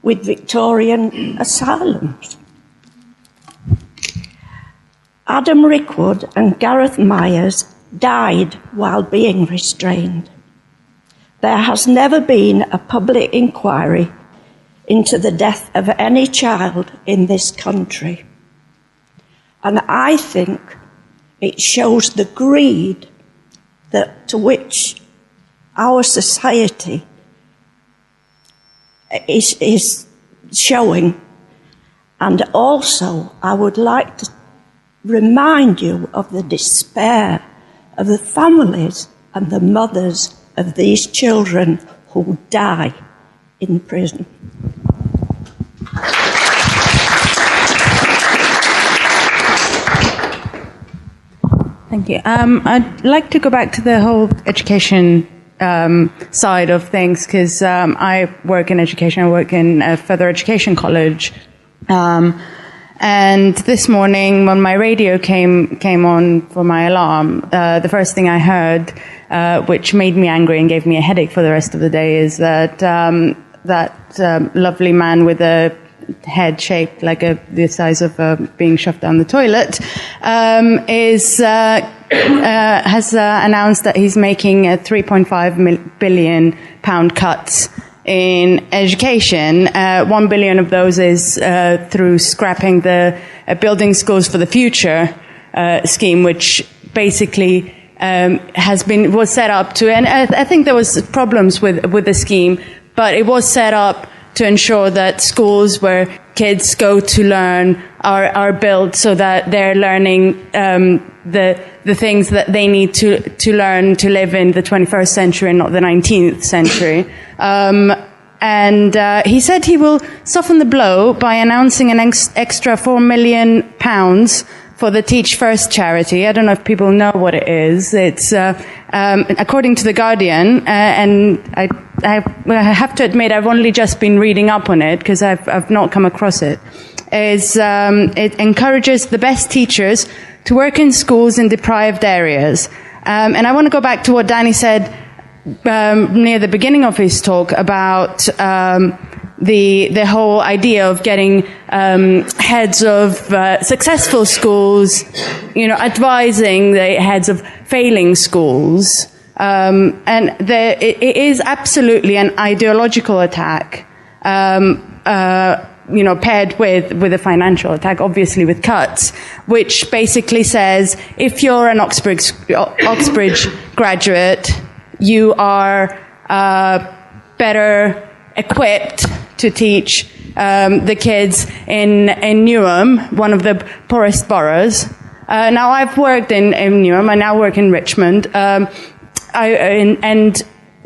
with Victorian asylums. Adam Rickwood and Gareth Myers died while being restrained. There has never been a public inquiry into the death of any child in this country. And I think it shows the greed to which our society is showing. And also, I would like to remind you of the despair of the families and the mothers of these children who die in prison. Thank you. I'd like to go back to the whole education side of things, because I work in education. I work in a further education college. And this morning, when my radio came on for my alarm, the first thing I heard, which made me angry and gave me a headache for the rest of the day, is that lovely man with a head shaped like the size of being shoved down the toilet, has announced that he's making a £3.5 billion cut in education. 1 billion of those is through scrapping the Building Schools for the Future scheme, which basically was set up to, and I think there was problems with the scheme, but it was set up to ensure that schools where kids go to learn are built so that they're learning the things that they need to learn to live in the 21st century and not the 19th century. And he said he will soften the blow by announcing an extra £4 million for the Teach First charity. I don't know if people know what it is. It's according to The Guardian, and I have to admit I've only just been reading up on it because I've not come across it. It encourages the best teachers to work in schools in deprived areas. And I want to go back to what Danny said near the beginning of his talk about the whole idea of getting heads of successful schools, advising the heads of failing schools And it is absolutely an ideological attack, paired with a financial attack, obviously with cuts, which basically says if you're an Oxbridge graduate, you are better equipped to teach the kids in Newham, one of the poorest boroughs. Now, I've worked in Newham. I now work in Richmond. And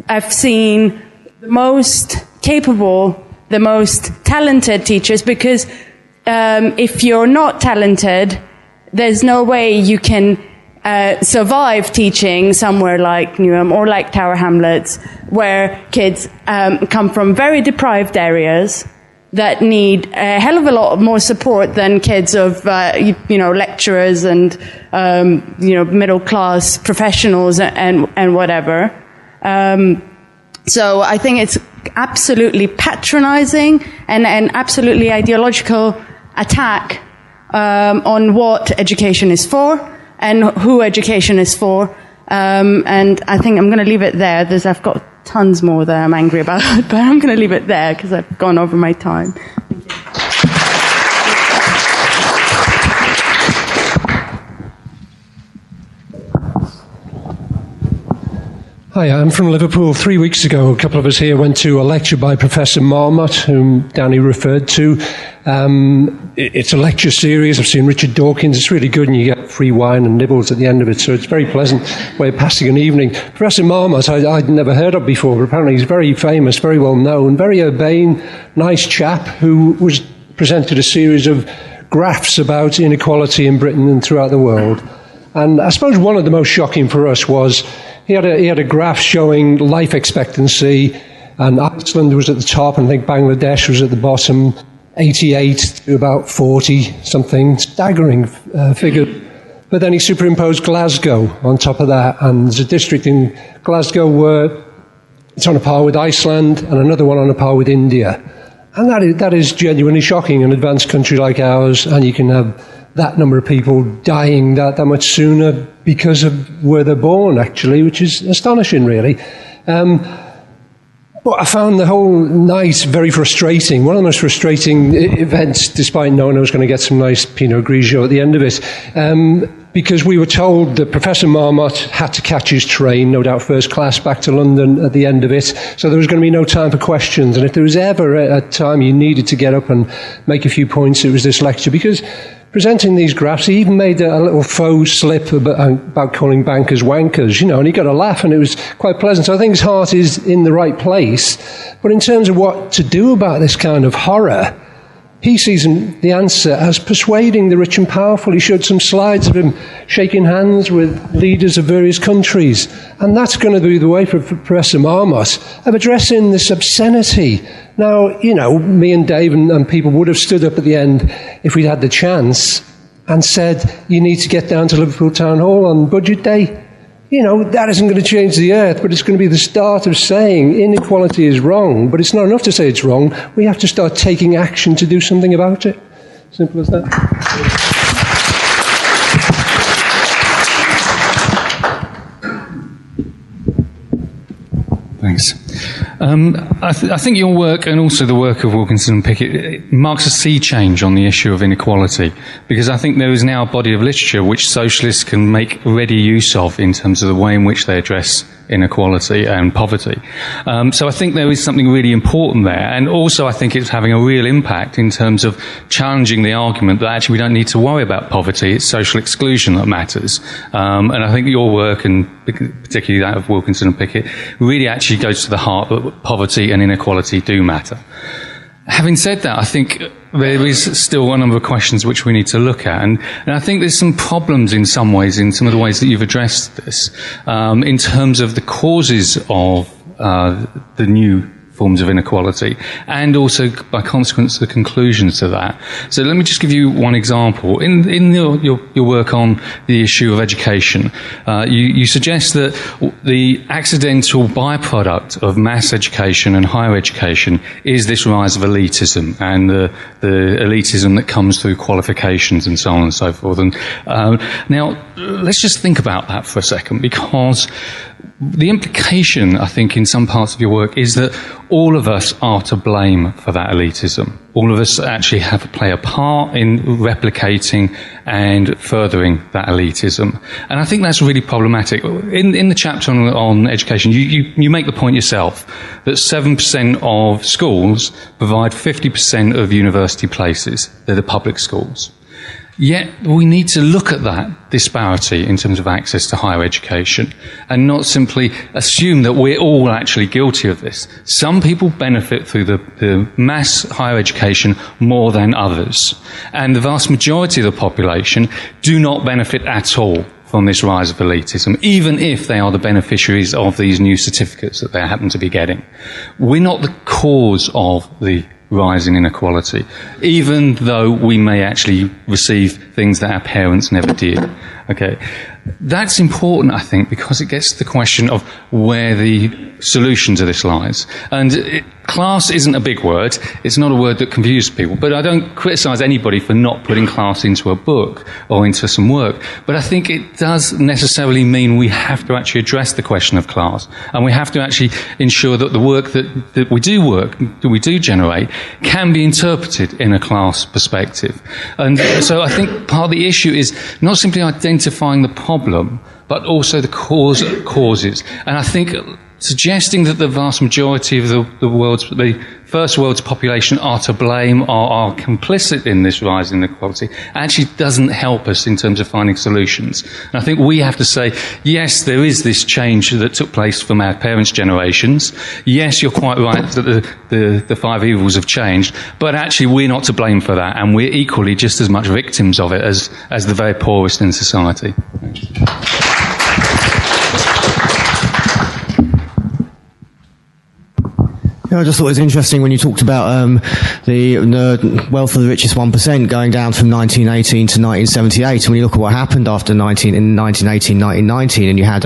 I've seen the most capable, the most talented teachers, because if you're not talented, there's no way you can survive teaching somewhere like Newham or like Tower Hamlets, where kids come from very deprived areas that need a hell of a lot more support than kids of, lecturers and, middle class professionals and whatever. So I think it's absolutely patronizing and an absolutely ideological attack on what education is for and who education is for. And I think I'm going to leave it there. I've got tons more that I'm angry about, but I'm going to leave it there because I've gone over my time. Hi, I'm from Liverpool. 3 weeks ago, a couple of us here went to a lecture by Professor Marmot, whom Danny referred to. It's a lecture series. I've seen Richard Dawkins. It's really good, and you get free wine and nibbles at the end of it, so it's a very pleasant way of passing an evening. Professor Marmot, I'd never heard of before, but apparently he's very famous, very well known, very urbane, nice chap who was presented a series of graphs about inequality in Britain and throughout the world. And I suppose one of the most shocking for us was he had a graph showing life expectancy, and Iceland was at the top, and I think Bangladesh was at the bottom, 88 to about 40 something, staggering figure. But then he superimposed Glasgow on top of that, and there's a district in Glasgow where it's on a par with Iceland, and another one on a par with India. And that is genuinely shocking, an advanced country like ours, and you can have that number of people dying that much sooner because of where they're born, actually, which is astonishing, really. But I found the whole night very frustrating. One of the most frustrating events, despite knowing I was going to get some nice Pinot Grigio at the end of it, because we were told that Professor Marmot had to catch his train, no doubt first class, back to London at the end of it, so there was going to be no time for questions. And if there was ever a time you needed to get up and make a few points, it was this lecture, because presenting these graphs, he even made a little faux slip about calling bankers wankers, and he got a laugh, and it was quite pleasant. So I think his heart is in the right place. But in terms of what to do about this kind of horror, he sees the answer as persuading the rich and powerful. He showed some slides of him shaking hands with leaders of various countries. And that's going to be the way for Professor Marmot of addressing this obscenity. Now, me and Dave and people would have stood up at the end if we'd had the chance and said, you need to get down to Liverpool Town Hall on budget day. That isn't going to change the earth, but it's going to be the start of saying inequality is wrong. But it's not enough to say it's wrong. We have to start taking action to do something about it. Simple as that. Thanks. I think your work and also the work of Wilkinson and Pickett marks a sea change on the issue of inequality, because I think there is now a body of literature which socialists can make ready use of in terms of the way in which they address inequality and poverty. So I think there is something really important there, and also I think it's having a real impact in terms of challenging the argument that actually we don't need to worry about poverty, it's social exclusion that matters. And I think your work, and particularly that of Wilkinson and Pickett, really actually goes to the heart that poverty and inequality do matter. Having said that, I think there is still a number of questions which we need to look at, and I think there's some problems in some ways, in some of the ways that you've addressed this, in terms of the causes of the new forms of inequality, and also by consequence the conclusions to that. So let me just give you one example. In your work on the issue of education, you suggest that the accidental byproduct of mass education and higher education is this rise of elitism, and the elitism that comes through qualifications and so on and so forth. And now let's just think about that for a second, because the implication, I think, in some parts of your work is that all of us are to blame for that elitism. All of us actually have to play a part in replicating and furthering that elitism. And I think that's really problematic. In the chapter on education, you make the point yourself that 7% of schools provide 50% of university places. They're the public schools. Yet we need to look at that disparity in terms of access to higher education and not simply assume that we're all actually guilty of this. Some people benefit through the mass higher education more than others. And the vast majority of the population do not benefit at all from this rise of elitism, even if they are the beneficiaries of these new certificates that they happen to be getting. We're not the cause of the rising inequality, even though we may actually receive things that our parents never did. Okay, that's important, I think, because it gets to the question of where the solution to this lies. And class isn't a big word. It's not a word that confuses people. But I don't criticise anybody for not putting class into a book or into some work. But I think it does necessarily mean we have to actually address the question of class. And we have to actually ensure that the work that we do generate can be interpreted in a class perspective. And so I think part of the issue is not simply identifying the problem, but also the causes. And I think suggesting that the vast majority of the first world's population are to blame or are complicit in this rise in inequality actually doesn't help us in terms of finding solutions. And I think we have to say, yes, there is this change that took place from our parents' generations. Yes, you're quite right that the five evils have changed, but actually we're not to blame for that, and we're equally just as much victims of it as the very poorest in society. Yeah, I just thought it was interesting when you talked about the wealth of the richest 1% going down from 1918 to 1978. And when you look at what happened after 1918, 1919, and you had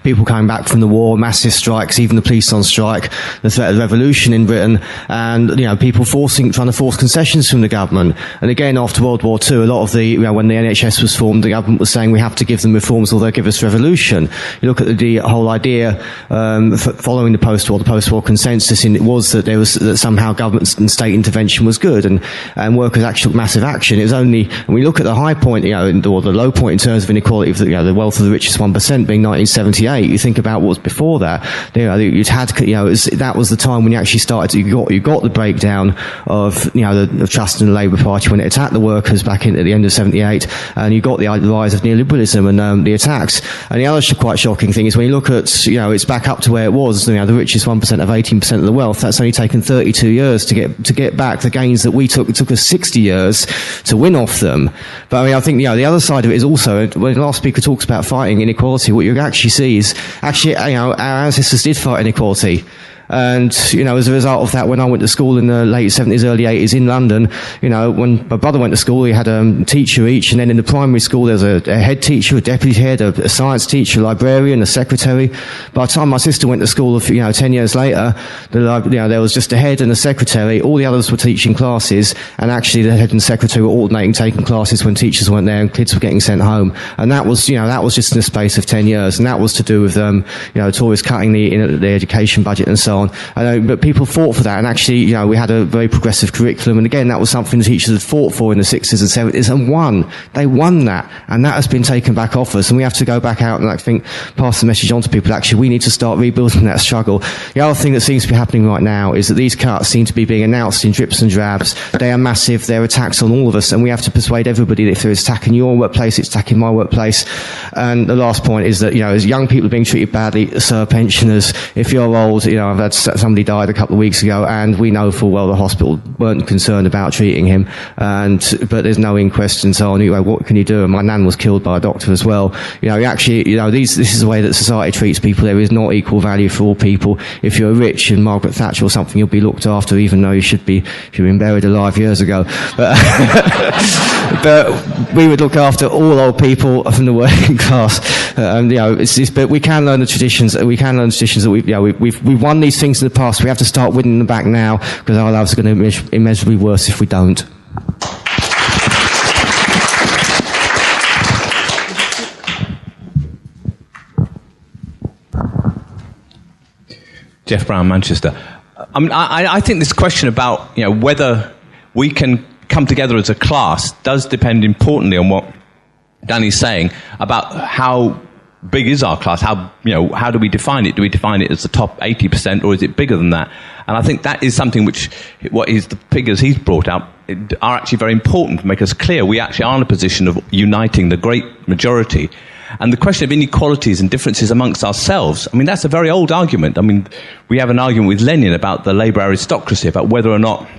people coming back from the war, massive strikes, even the police on strike, the threat of the revolution in Britain, and people trying to force concessions from the government. And again, after World War II, a lot of when the NHS was formed, the government was saying we have to give them reforms or they'll give us revolution. You look at the whole idea following the post-war consensus it was that that somehow government and state intervention was good, and workers actually took massive action. It was only when we look at the high point, or the low point in terms of inequality of the wealth of the richest 1% being 1978. You think about what was before that. That was the time when you actually started. You got the breakdown of the trust in the Labour Party when it attacked the workers back at the end of '78, and you got the rise of neoliberalism and the attacks. And the other quite shocking thing is when you look at it's back up to where it was. The richest 1% of 18% of the wealth. That's only taken 32 years to get back the gains that we took. It took us 60 years to win off them. But I think the other side of it is also when the last speaker talks about fighting inequality, what you actually see is our ancestors did fight inequality. And, as a result of that, when I went to school in the late 70s, early 80s in London, when my brother went to school, he had a teacher each, and then in the primary school, there was a head teacher, a deputy head, a science teacher, a librarian, a secretary. By the time my sister went to school, 10 years later, there was just a head and a secretary. All the others were teaching classes, and actually the head and secretary were alternating taking classes when teachers weren't there and kids were getting sent home. And that was just in the space of 10 years, and that was to do with, Tories cutting the education budget and so on. But people fought for that, and actually, we had a very progressive curriculum, and again, that was something the teachers had fought for in the 60s and 70s and won. They won that, and that has been taken back off us, and we have to go back out and I think pass the message on to people. Actually, we need to start rebuilding that struggle. The other thing that seems to be happening right now is that these cuts seem to be being announced in drips and drabs. They are massive. They're attacks on all of us, and we have to persuade everybody that if there is attack in your workplace, it's attack in my workplace. And the last point is that, as young people are being treated badly, so are pensioners. If you're old, I've had somebody died a couple of weeks ago, and we know full well the hospital weren't concerned about treating him, but there's no inquest and so on. What can you do? And my nan was killed by a doctor as well. This is the way that society treats people. There is not equal value for all people. If you're rich and Margaret Thatcher or something, you'll be looked after, even though you've been buried alive years ago. But, but we would look after all old people from the working class. But we can learn the traditions. We can learn the traditions that we've won these things in the past. We have to start winning them back now, because our lives are going to be immeasurably worse if we don't. Jeff Brown, Manchester. I think this question about whether we can come together as a class does depend importantly on what Danny's saying about how big is our class. How do we define it? Do we define it as the top 80%, or is it bigger than that? And I think that is something the figures he's brought out are actually very important to make us clear we actually are in a position of uniting the great majority. And the question of inequalities and differences amongst ourselves, that's a very old argument. We have an argument with Lenin about the labour aristocracy, about whether or not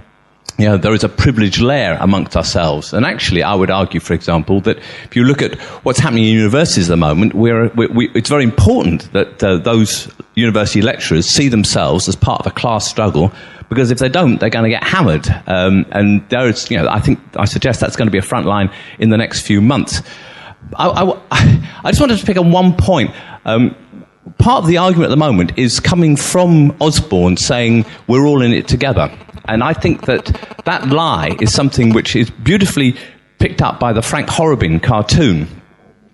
there is a privileged layer amongst ourselves. And actually, I would argue, for example, that if you look at what's happening in universities at the moment, it's very important that those university lecturers see themselves as part of a class struggle, because if they don't, they're going to get hammered. And there is, I suggest that's going to be a front line in the next few months. I just wanted to pick on one point. Part of the argument at the moment is coming from Osborne saying we're all in it together. And I think that lie is something which is beautifully picked up by the Frank Horrobin cartoon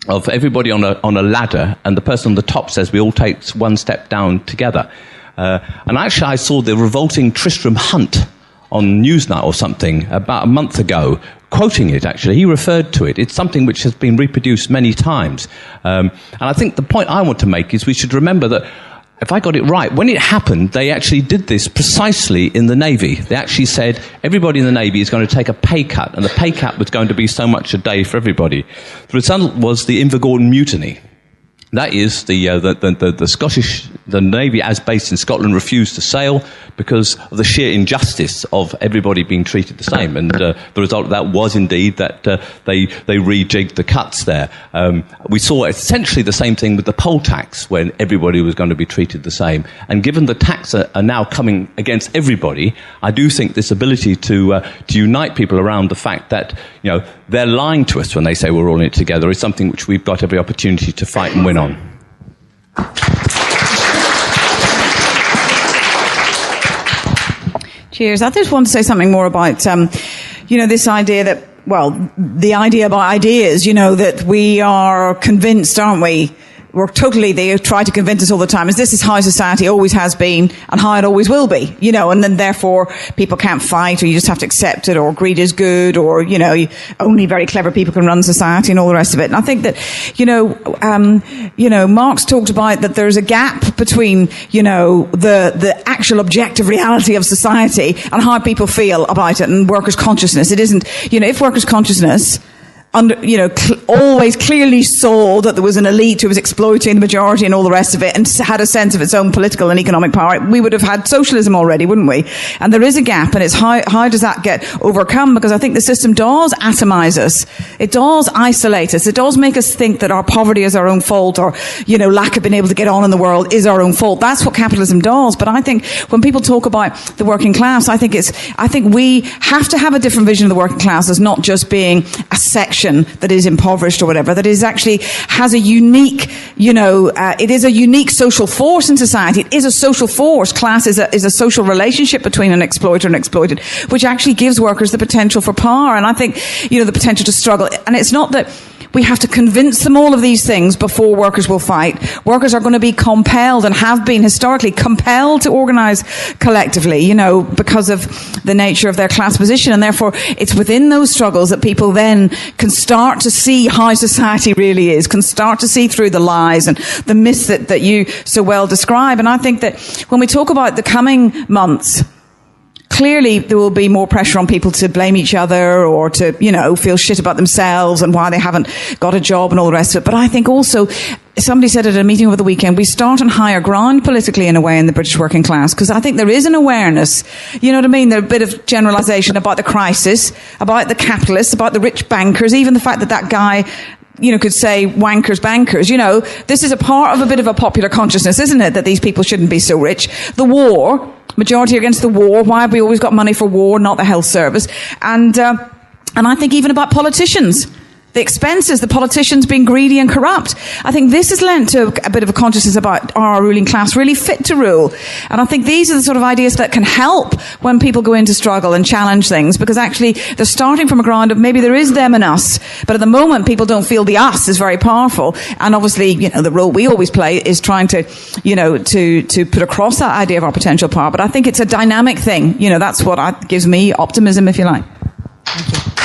of everybody on a ladder, and the person on the top says we all take one step down together. And actually I saw the revolting Tristram Hunt on Newsnight or something about a month ago, quoting it actually. He referred to it. It's something which has been reproduced many times. And I think the point I want to make is we should remember that, if I got it right, when it happened, they actually did this precisely in the Navy. They actually said everybody in the Navy is going to take a pay cut, and the pay cut was going to be so much a day for everybody. The result was the Invergordon Mutiny. That is, the Navy, as based in Scotland, refused to sail because of the sheer injustice of everybody being treated the same. And the result of that was indeed that they rejigged the cuts there. We saw essentially the same thing with the poll tax, when everybody was going to be treated the same. And given the tax are now coming against everybody, I do think this ability to unite people around the fact that they're lying to us when they say we're all in it together is something which we've got every opportunity to fight and win on. Cheers. I just want to say something more about, this idea that, the idea about ideas, that we are convinced, aren't we? They try to convince us all the time, this is how society always has been and how it always will be, and then therefore people can't fight, or you just have to accept it, or greed is good, or, only very clever people can run society and all the rest of it. And I think that, Marx talked about that there's a gap between, the actual objective reality of society and how people feel about it, and workers' consciousness. It isn't, if workers' consciousness always clearly saw that there was an elite who was exploiting the majority and all the rest of it, and had a sense of its own political and economic power, we would have had socialism already, wouldn't we? And there is a gap, and it's how does that get overcome? Because I think the system does atomize us. It does isolate us. It does make us think that our poverty is our own fault, or, lack of being able to get on in the world is our own fault. That's what capitalism does. But I think when people talk about the working class, I think we have to have a different vision of the working class as not just being a section that is impoverished or whatever, that is actually has a unique, it is a unique social force in society. It is a social force. Class is a social relationship between an exploiter and exploited, which actually gives workers the potential for power. And I think, the potential to struggle. And it's not that we have to convince them all of these things before workers will fight. Workers are going to be compelled, and have been historically compelled, to organise collectively, because of the nature of their class position. And therefore, it's within those struggles that people then can start to see how society really is, can start to see through the lies and the myths that you so well describe. And I think that when we talk about the coming months, clearly there will be more pressure on people to blame each other, or to, feel shit about themselves and why they haven't got a job and all the rest of it. But I think also, somebody said at a meeting over the weekend, we start on higher ground politically, in a way, in the British working class, because I think there is an awareness, there's a bit of generalisation about the crisis, about the capitalists, about the rich bankers, even the fact that guy, could say wankers, bankers, this is a part of a bit of a popular consciousness, isn't it, that these people shouldn't be so rich. The war, majority against the war, why have we always got money for war, not the health service? And I think even about politicians. the expenses, the politicians being greedy and corrupt. I think this has lent to a bit of a consciousness about our ruling class really fit to rule. And I think these are the sort of ideas that can help when people go into struggle and challenge things, because actually they're starting from a ground of maybe there is them and us, but at the moment people don't feel the us is very powerful. And obviously, the role we always play is trying to, to put across that idea of our potential power. But I think it's a dynamic thing. That's what gives me optimism, if you like. Thank you.